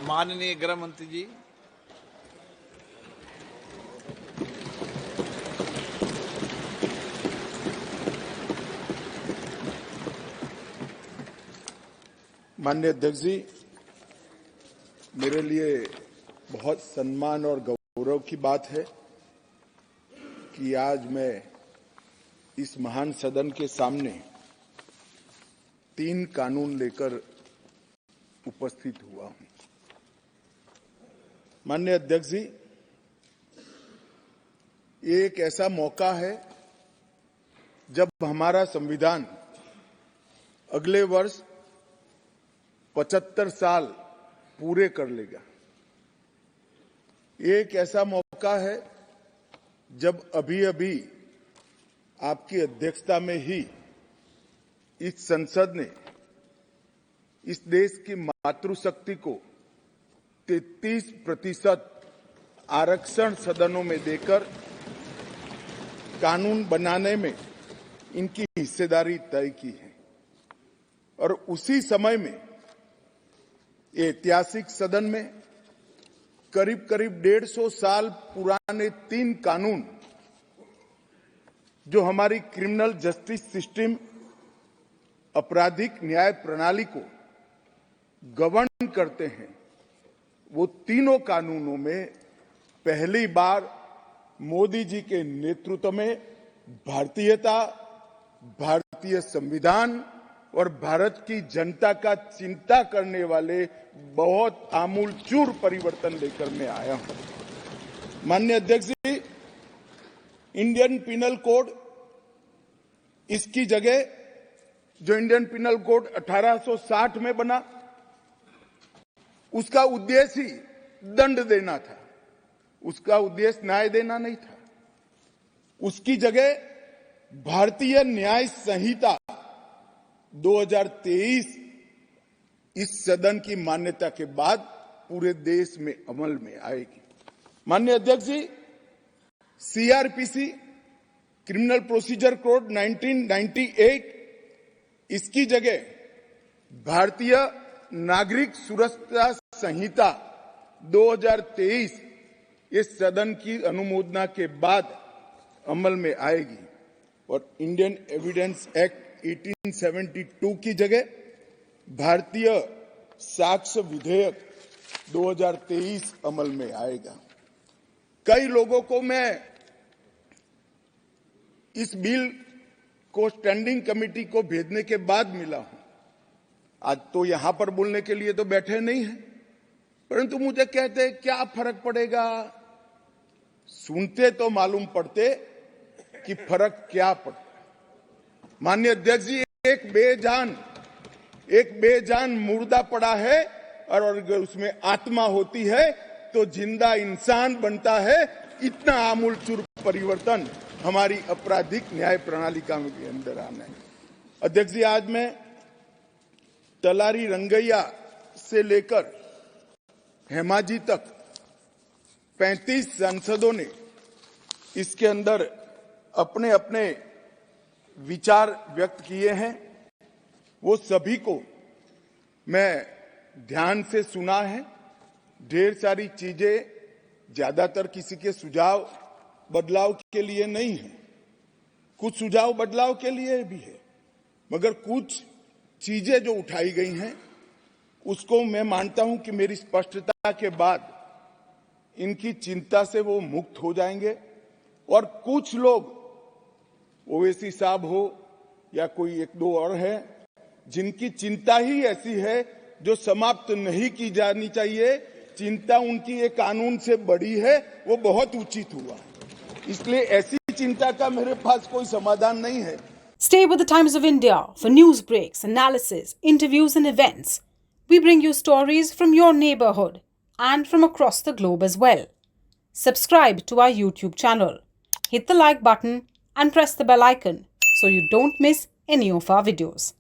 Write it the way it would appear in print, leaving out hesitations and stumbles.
माननीय गृह मंत्री जी, माननीय अध्यक्ष जी, मेरे लिए बहुत सम्मान और गौरव की बात है कि आज मैं इस महान सदन के सामने 3 कानून लेकर उपस्थित हुआ हूं। माननीय अध्यक्ष जी, ये एक ऐसा मौका है जब हमारा संविधान अगले वर्ष 75 साल पूरे कर लेगा। ये एक ऐसा मौका है जब अभी आपकी अध्यक्षता में ही इस संसद ने इस देश की मातृशक्ति को 33% आरक्षण सदनों में देकर कानून बनाने में इनकी हिस्सेदारी तय की है। और उसी समय में ये ऐतिहासिक सदन में करीब 150 साल पुराने 3 कानून जो हमारी क्रिमिनल जस्टिस सिस्टम, आपराधिक न्याय प्रणाली को गवर्न करते हैं, वो तीनों कानूनों में पहली बार मोदी जी के नेतृत्व में भारतीयता, भारतीय संविधान और भारत की जनता का चिंता करने वाले बहुत आमूलचूल परिवर्तन लेकर मैं आया हूं। माननीय अध्यक्ष जी, इंडियन पिनल कोड, इसकी जगह जो इंडियन पिनल कोड 1860 में बना, उसका उद्देश्य ही दंड देना था, उसका उद्देश्य न्याय देना नहीं था। उसकी जगह भारतीय न्याय संहिता 2023 इस सदन की मान्यता के बाद पूरे देश में अमल में आएगी। माननीय अध्यक्ष जी, सीआरपीसी, क्रिमिनल प्रोसीजर कोड 1998, इसकी जगह भारतीय नागरिक सुरक्षा संहिता 2023 इस सदन की अनुमोदना के बाद अमल में आएगी। और इंडियन एविडेंस एक्ट 1872 की जगह भारतीय साक्ष्य विधेयक 2023 अमल में आएगा। कई लोगों को मैं इस बिल को स्टैंडिंग कमेटी को भेजने के बाद मिला हूं। आज तो यहां पर बोलने के लिए तो बैठे नहीं हैं, परंतु मुझे कहते हैं क्या फर्क पड़ेगा। सुनते तो मालूम पड़ते कि फर्क क्या पड़ता। माननीय अध्यक्ष जी, एक बेजान मुर्दा पड़ा है और अगर उसमें आत्मा होती है तो जिंदा इंसान बनता है। इतना आमूलचूल परिवर्तन हमारी आपराधिक न्याय प्रणाली का के अंदर आना है। अध्यक्ष जी, आज मैं तलारी रंगैया से लेकर हेमाजी तक 35 सांसदों ने इसके अंदर अपने अपने विचार व्यक्त किए हैं। वो सभी को मैं ध्यान से सुना है। ढेर सारी चीजें, ज्यादातर किसी के सुझाव बदलाव के लिए नहीं है, कुछ सुझाव बदलाव के लिए भी है, मगर कुछ चीजें जो उठाई गई हैं उसको मैं मानता हूं कि मेरी स्पष्टता के बाद इनकी चिंता से वो मुक्त हो जाएंगे। और कुछ लोग, ओवैसी साहब हो या कोई 1-2 और है, जिनकी चिंता ही ऐसी है जो समाप्त नहीं की जानी चाहिए, चिंता उनकी एक कानून से बड़ी है, वो बहुत उचित हुआ। इसलिए ऐसी चिंता का मेरे पास कोई समाधान नहीं है। Stay with the Times of India for news breaks, analysis, interviews and events. We bring you stories from your neighborhood and from across the globe as well. Subscribe to our YouTube channel. Hit the like button and press the bell icon so you don't miss any of our videos.